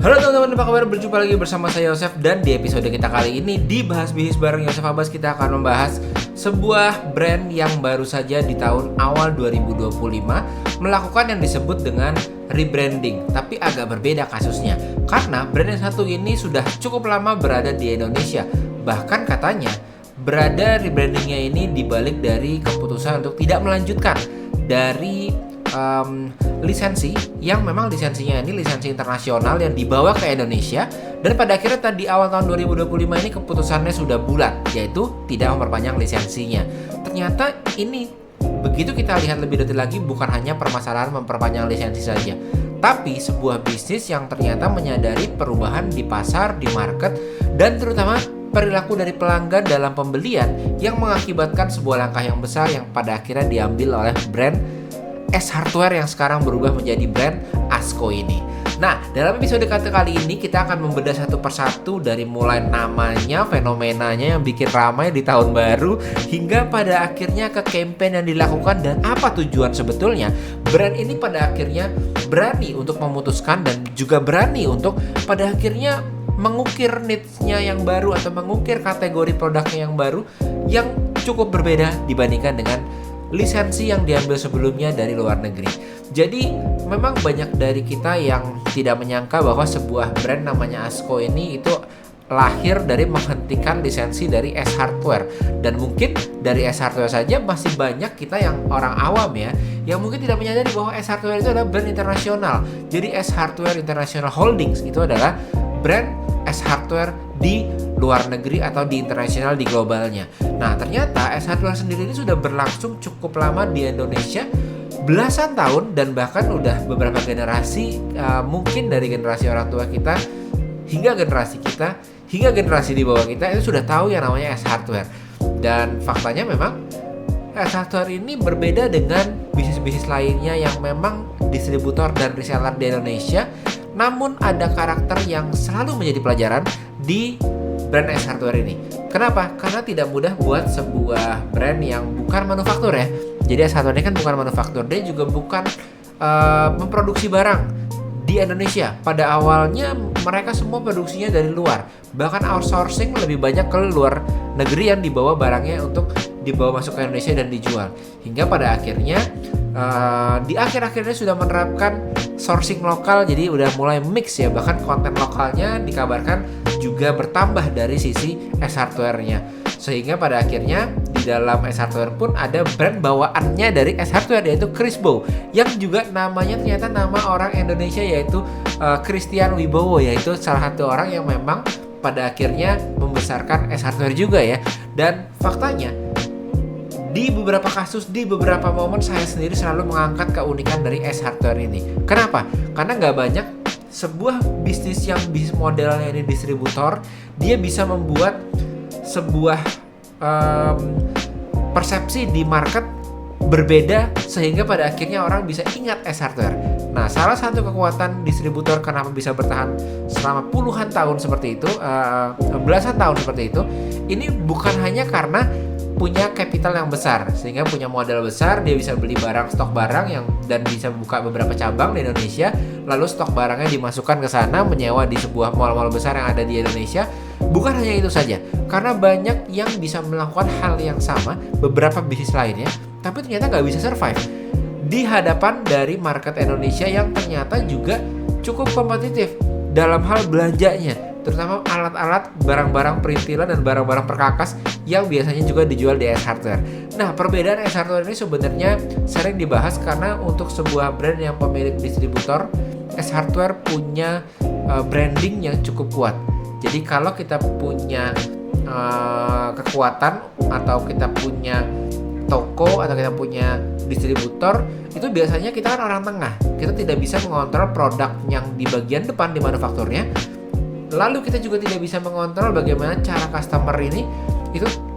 Halo teman-teman, apa kabar? Berjumpa lagi bersama saya Yosef. Dan di episode kita kali ini di Bahas Bisnis bareng Yosef Abbas, kita akan membahas sebuah brand yang baru saja di tahun awal 2025 melakukan yang disebut dengan rebranding. Tapi agak berbeda kasusnya, karena brand yang satu ini sudah cukup lama berada di Indonesia. Bahkan katanya berada rebrandingnya ini dibalik dari keputusan untuk tidak melanjutkan dari lisensi yang memang lisensinya ini lisensi internasional yang dibawa ke Indonesia, dan pada akhirnya tadi awal tahun 2025 ini keputusannya sudah bulat, yaitu tidak memperpanjang lisensinya. Ternyata ini begitu kita lihat lebih detail lagi, bukan hanya permasalahan memperpanjang lisensi saja, tapi sebuah bisnis yang ternyata menyadari perubahan di pasar, di market, dan terutama perilaku dari pelanggan dalam pembelian yang mengakibatkan sebuah langkah yang besar yang pada akhirnya diambil oleh brand S Hardware yang sekarang berubah menjadi brand ASKO ini. Nah, dalam episode kali ini kita akan membedah satu persatu dari mulai namanya, fenomenanya yang bikin ramai di tahun baru, hingga pada akhirnya ke campaign yang dilakukan dan apa tujuan sebetulnya brand ini pada akhirnya berani untuk memutuskan dan juga berani untuk pada akhirnya mengukir needs-nya yang baru atau mengukir kategori produknya yang baru yang cukup berbeda dibandingkan dengan lisensi yang diambil sebelumnya dari luar negeri. Jadi memang banyak dari kita yang tidak menyangka bahwa sebuah brand namanya ASKO ini itu lahir dari menghentikan lisensi dari S Hardware. Dan mungkin dari S Hardware saja masih banyak kita yang orang awam ya, yang mungkin tidak menyadari bahwa S Hardware itu adalah brand internasional. Jadi S Hardware International Holdings itu adalah brand S Hardware di luar negeri atau di internasional, di globalnya. Nah, ternyata S Hardware sendiri ini sudah berlangsung cukup lama di Indonesia, belasan tahun, dan bahkan udah beberapa generasi, mungkin dari generasi orang tua kita hingga generasi kita, hingga generasi di bawah kita itu sudah tahu yang namanya S Hardware. Dan faktanya memang S Hardware ini berbeda dengan bisnis-bisnis lainnya yang memang distributor dan reseller di Indonesia, namun ada karakter yang selalu menjadi pelajaran di brand S Hardware ini. Kenapa? Karena tidak mudah buat sebuah brand yang bukan manufaktur ya. Jadi S Hardware ini kan bukan manufaktur, dia juga bukan memproduksi barang di Indonesia. Pada awalnya mereka semua produksinya dari luar, bahkan outsourcing lebih banyak ke luar negeri yang dibawa barangnya untuk dibawa masuk ke Indonesia dan dijual. Hingga pada akhirnya di akhir-akhirnya sudah menerapkan sourcing lokal, jadi udah mulai mix ya, bahkan konten lokalnya dikabarkan juga bertambah dari sisi S Hardware-nya. Sehingga pada akhirnya di dalam S Hardware pun ada brand bawaannya dari S Hardware, yaitu Crisbo, yang juga namanya ternyata nama orang Indonesia, yaitu Christian Wibowo, yaitu salah satu orang yang memang pada akhirnya membesarkan S Hardware juga ya. Dan faktanya di beberapa kasus, di beberapa momen saya sendiri selalu mengangkat keunikan dari S Hardware ini. Kenapa? Karena nggak banyak sebuah bisnis yang bisnis modelnya ini distributor, dia bisa membuat sebuah persepsi di market berbeda sehingga pada akhirnya orang bisa ingat S Hardware. Nah, salah satu kekuatan distributor kenapa bisa bertahan selama puluhan tahun seperti itu, belasan tahun seperti itu, ini bukan hanya karena punya capital yang besar sehingga punya modal besar, dia bisa beli barang, stok barang yang dan bisa buka beberapa cabang di Indonesia, lalu stok barangnya dimasukkan ke sana, menyewa di sebuah mall-mall besar yang ada di Indonesia. Bukan hanya itu saja, karena banyak yang bisa melakukan hal yang sama beberapa bisnis lainnya, tapi ternyata nggak bisa survive di hadapan dari market Indonesia yang ternyata juga cukup kompetitif dalam hal belanjanya, terutama alat-alat, barang-barang perintilan dan barang-barang perkakas yang biasanya juga dijual di S Hardware. Nah, perbedaan S Hardware ini sebenarnya sering dibahas karena untuk sebuah brand yang pemilik distributor, S Hardware punya branding yang cukup kuat. Jadi kalau kita punya kekuatan atau kita punya toko atau kita punya distributor, itu biasanya kita kan orang tengah, kita tidak bisa mengontrol produk yang di bagian depan di manufakturnya. Lalu kita juga tidak bisa mengontrol bagaimana cara customer ini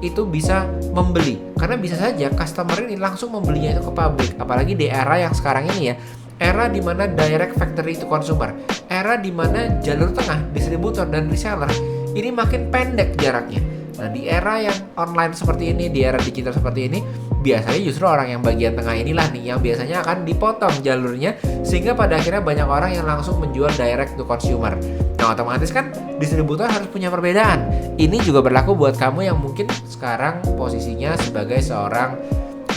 itu bisa membeli, karena bisa saja customer ini langsung membelinya itu ke pabrik. Apalagi di era yang sekarang ini ya, era dimana direct factory to consumer, era dimana jalur tengah distributor dan reseller ini makin pendek jaraknya. Nah, di era yang online seperti ini, di era digital seperti ini, biasanya justru orang yang bagian tengah inilah nih yang biasanya akan dipotong jalurnya, sehingga pada akhirnya banyak orang yang langsung menjual direct to consumer. Nah, otomatis kan distributor harus punya perbedaan. Ini juga berlaku buat kamu yang mungkin sekarang posisinya sebagai seorang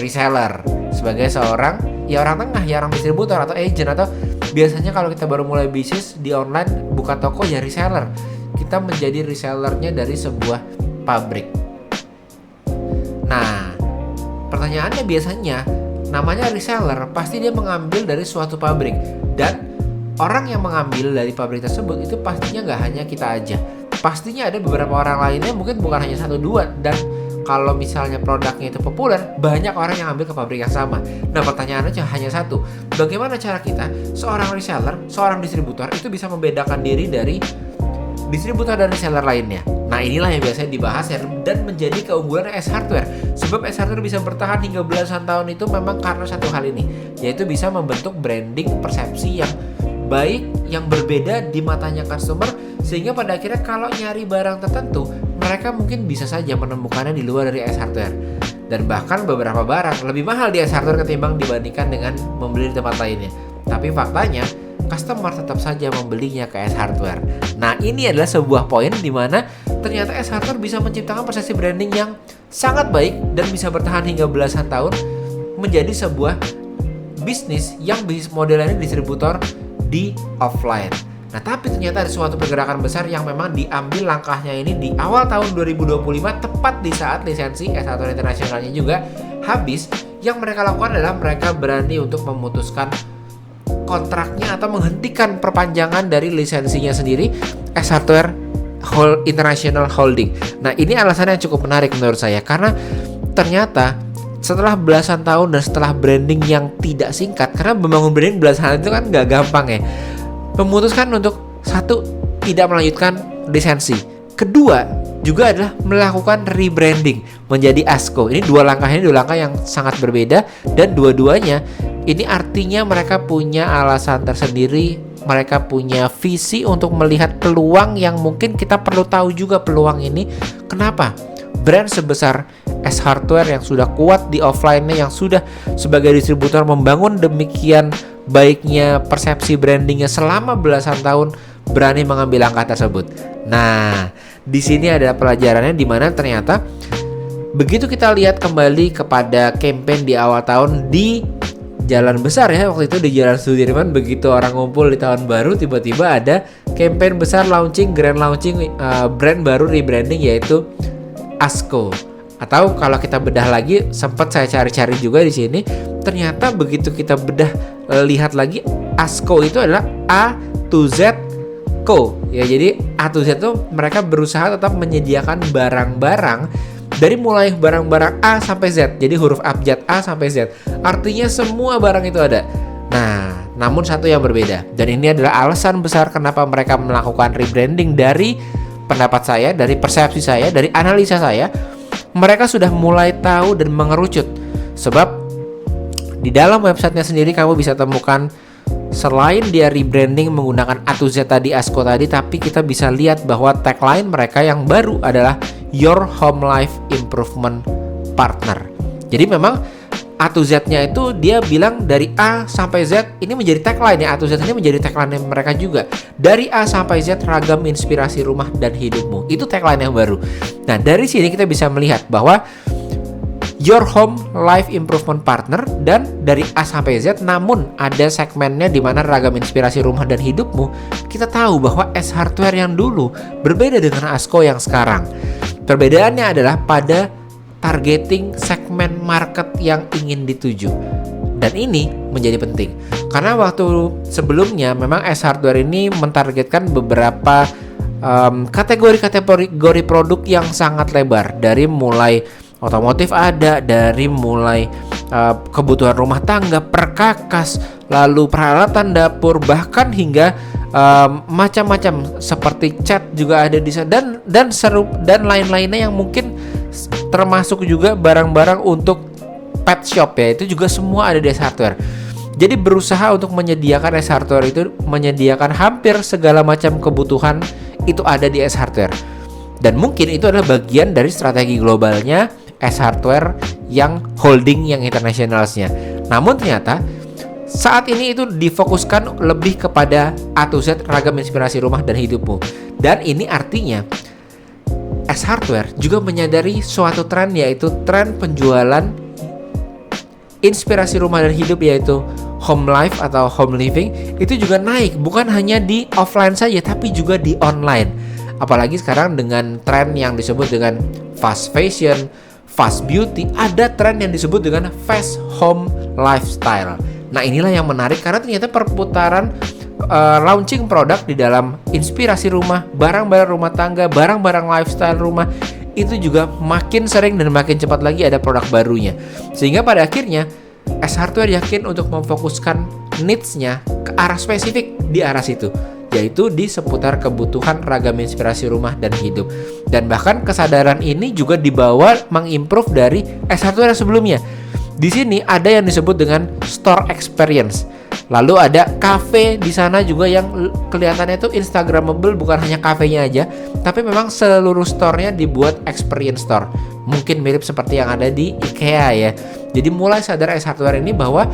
reseller, sebagai seorang ya orang tengah, ya orang distributor atau agent, atau biasanya kalau kita baru mulai bisnis di online buka toko ya reseller. Kita menjadi resellernya dari sebuah pabrik. Nah, pertanyaannya biasanya namanya reseller pasti dia mengambil dari suatu pabrik, dan orang yang mengambil dari pabrik tersebut itu pastinya nggak hanya kita aja, pastinya ada beberapa orang lainnya, mungkin bukan hanya 1-2. Dan kalau misalnya produknya itu populer, banyak orang yang ambil ke pabrik yang sama. Nah, pertanyaannya hanya satu, bagaimana cara kita seorang reseller, seorang distributor itu bisa membedakan diri dari distributor dan reseller lainnya. Nah, inilah yang biasanya dibahas dan menjadi keunggulan S Hardware. Sebab S Hardware bisa bertahan hingga belasan tahun itu memang karena satu hal ini, yaitu bisa membentuk branding persepsi yang baik, yang berbeda di matanya customer, sehingga pada akhirnya kalau nyari barang tertentu, mereka mungkin bisa saja menemukannya di luar dari S Hardware. Dan bahkan beberapa barang lebih mahal di S Hardware ketimbang dibandingkan dengan membeli di tempat lainnya. Tapi faktanya, customer tetap saja membelinya ke S Hardware. Nah, ini adalah sebuah poin di mana ternyata S Hardware bisa menciptakan persepsi branding yang sangat baik dan bisa bertahan hingga belasan tahun menjadi sebuah bisnis yang bisnis modelnya distributor di offline. Nah, tapi ternyata ada suatu pergerakan besar yang memang diambil langkahnya ini di awal tahun 2025, tepat di saat lisensi S Hardware internasionalnya juga habis. Yang mereka lakukan adalah mereka berani untuk memutuskan kontraknya atau menghentikan perpanjangan dari lisensinya sendiri, S Hardware International Holding. Nah, ini alasan yang cukup menarik menurut saya, karena ternyata setelah belasan tahun dan setelah branding yang tidak singkat, karena membangun branding belasan tahun itu kan gak gampang ya, memutuskan untuk satu, tidak melanjutkan lisensi. Kedua, juga adalah melakukan rebranding menjadi ASKO. Ini dua langkah yang sangat berbeda, dan dua-duanya ini artinya mereka punya alasan tersendiri, mereka punya visi untuk melihat peluang yang mungkin kita perlu tahu juga peluang ini. Kenapa? Brand sebesar S Hardware yang sudah kuat di offline-nya, yang sudah sebagai distributor membangun demikian baiknya persepsi brandingnya selama belasan tahun, berani mengambil langkah tersebut. Nah, di sini ada pelajarannya, di mana ternyata begitu kita lihat kembali kepada campaign di awal tahun di Jalan Besar ya, waktu itu di Jalan Sudirman, begitu orang ngumpul di tahun baru, tiba-tiba ada campaign besar grand launching brand baru rebranding, yaitu ASKO. Atau kalau kita bedah lagi, sempat saya cari-cari juga di sini, ternyata begitu kita bedah lihat lagi, ASKO itu adalah A to Z Co. Ya, jadi A to Z itu mereka berusaha tetap menyediakan barang-barang dari mulai barang-barang A sampai Z. Jadi huruf abjad A sampai Z. Artinya semua barang itu ada. Nah, namun satu yang berbeda. Dan ini adalah alasan besar kenapa mereka melakukan rebranding. Dari pendapat saya, dari persepsi saya, dari analisa saya, mereka sudah mulai tahu dan mengerucut. Sebab di dalam websitenya sendiri kamu bisa temukan, selain dia rebranding menggunakan A to Z tadi, ASKO tadi, tapi kita bisa lihat bahwa tagline mereka yang baru adalah Your Home Life Improvement Partner. Jadi memang A to Z-nya itu dia bilang dari A sampai Z, ini menjadi tagline ya. A to Z ini menjadi tagline mereka juga. Dari A sampai Z, ragam inspirasi rumah dan hidupmu. Itu tagline yang baru. Nah, dari sini kita bisa melihat bahwa Your Home Life Improvement Partner, dan dari A sampai Z, namun ada segmennya di mana ragam inspirasi rumah dan hidupmu. Kita tahu bahwa S Hardware yang dulu berbeda dengan ASKO yang sekarang. Perbedaannya adalah pada targeting segmen market yang ingin dituju. Dan ini menjadi penting karena waktu sebelumnya memang S Hardware ini mentargetkan beberapa kategori produk yang sangat lebar, dari mulai otomotif ada, dari mulai kebutuhan rumah tangga, perkakas, lalu peralatan dapur, bahkan hingga macam-macam seperti cat juga ada di sana, dan lain-lainnya yang mungkin termasuk juga barang-barang untuk pet shop ya, itu juga semua ada di S Hardware. Jadi berusaha untuk menyediakan S Hardware itu menyediakan hampir segala macam kebutuhan itu ada di S Hardware. Dan mungkin itu adalah bagian dari strategi globalnya S Hardware yang holding yang internationalsnya. Namun ternyata saat ini itu difokuskan lebih kepada A to Z ragam inspirasi rumah dan hidupmu. Dan ini artinya S Hardware juga menyadari suatu tren, yaitu tren penjualan inspirasi rumah dan hidup, yaitu home life atau home living, itu juga naik, bukan hanya di offline saja tapi juga di online. Apalagi sekarang dengan tren yang disebut dengan fast fashion, fast beauty, ada tren yang disebut dengan fast home lifestyle. Nah, inilah yang menarik karena ternyata perputaran launching produk di dalam inspirasi rumah, barang-barang rumah tangga, barang-barang lifestyle rumah itu juga makin sering dan makin cepat lagi ada produk barunya. Sehingga pada akhirnya S Hardware yakin untuk memfokuskan needs-nya ke arah spesifik di arah situ, yaitu di seputar kebutuhan ragam inspirasi rumah dan hidup. Dan bahkan kesadaran ini juga dibawa mengimprove dari S Hardware sebelumnya. Di sini ada yang disebut dengan store experience. Lalu ada cafe di sana juga yang kelihatannya itu instagramable, bukan hanya kafenya aja, tapi memang seluruh store-nya dibuat experience store. Mungkin mirip seperti yang ada di IKEA ya. Jadi mulai sadar S Hardware ini bahwa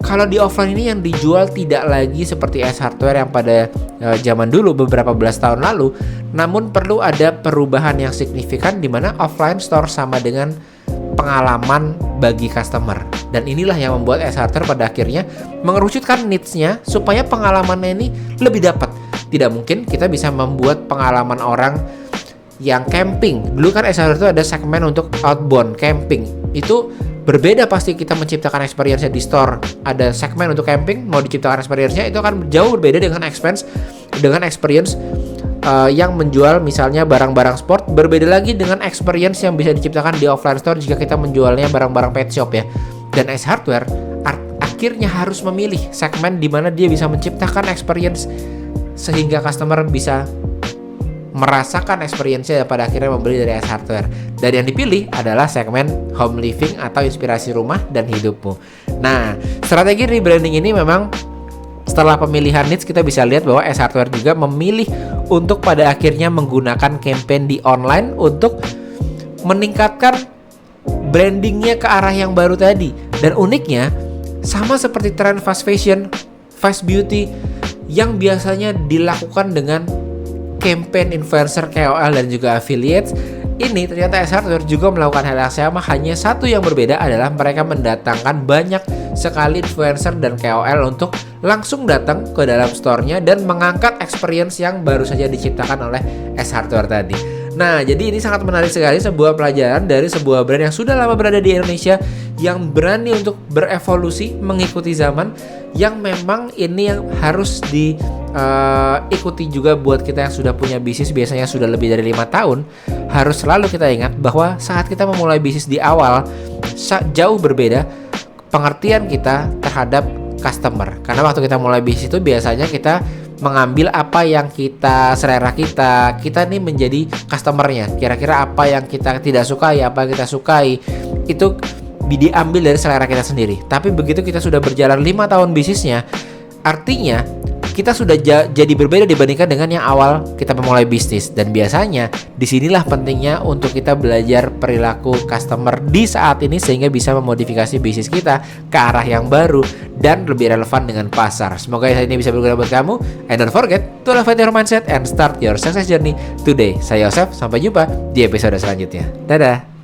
kalau di offline ini yang dijual tidak lagi seperti S Hardware yang pada zaman dulu beberapa belas tahun lalu, namun perlu ada perubahan yang signifikan di mana offline store sama dengan pengalaman bagi customer. Dan inilah yang membuat S Hardware pada akhirnya mengerucutkan needs-nya supaya pengalamannya ini lebih dapat. Tidak mungkin kita bisa membuat pengalaman orang yang camping. Dulu kan S Hardware itu ada segmen untuk outbound camping. Itu berbeda pasti kita menciptakan experience-nya di store. Ada segmen untuk camping, mau diciptakan experience-nya itu akan jauh berbeda dengan experience yang menjual misalnya barang-barang sport. Berbeda lagi dengan experience yang bisa diciptakan di offline store jika kita menjualnya barang-barang pet shop ya. Dan S Hardware akhirnya harus memilih segmen di mana dia bisa menciptakan experience sehingga customer bisa merasakan experience-nya pada akhirnya membeli dari S Hardware. Dan yang dipilih adalah segmen home living atau inspirasi rumah dan hidupmu. Nah, strategi rebranding ini memang setelah pemilihan needs kita bisa lihat bahwa S Hardware juga memilih untuk pada akhirnya menggunakan campaign di online untuk meningkatkan brandingnya ke arah yang baru tadi. Dan uniknya sama seperti tren fast fashion, fast beauty yang biasanya dilakukan dengan campaign influencer, KOL dan juga affiliates, ini ternyata S Hardware juga melakukan hal yang sama. Hanya satu yang berbeda adalah mereka mendatangkan banyak sekali influencer dan KOL untuk langsung datang ke dalam store-nya dan mengangkat experience yang baru saja diciptakan oleh S Hardware tadi. Nah, jadi ini sangat menarik sekali, sebuah pelajaran dari sebuah brand yang sudah lama berada di Indonesia, yang berani untuk berevolusi mengikuti zaman, yang memang ini yang harus diikuti juga buat kita yang sudah punya bisnis, biasanya sudah lebih dari 5 tahun. Harus selalu kita ingat bahwa saat kita memulai bisnis di awal, jauh berbeda pengertian kita terhadap customer. Karena waktu kita mulai bisnis itu biasanya kita mengambil apa yang kita selera kita nih menjadi customernya. Kira-kira apa yang kita tidak sukai, apa yang kita sukai, itu diambil dari selera kita sendiri. Tapi begitu kita sudah berjalan 5 tahun bisnisnya, artinya kita sudah jadi berbeda dibandingkan dengan yang awal kita memulai bisnis. Dan biasanya disinilah pentingnya untuk kita belajar perilaku customer di saat ini sehingga bisa memodifikasi bisnis kita ke arah yang baru dan lebih relevan dengan pasar. Semoga ini bisa berguna buat kamu. And don't forget to elevate your mindset and start your success journey today. Saya Yosef, sampai jumpa di episode selanjutnya. Dadah.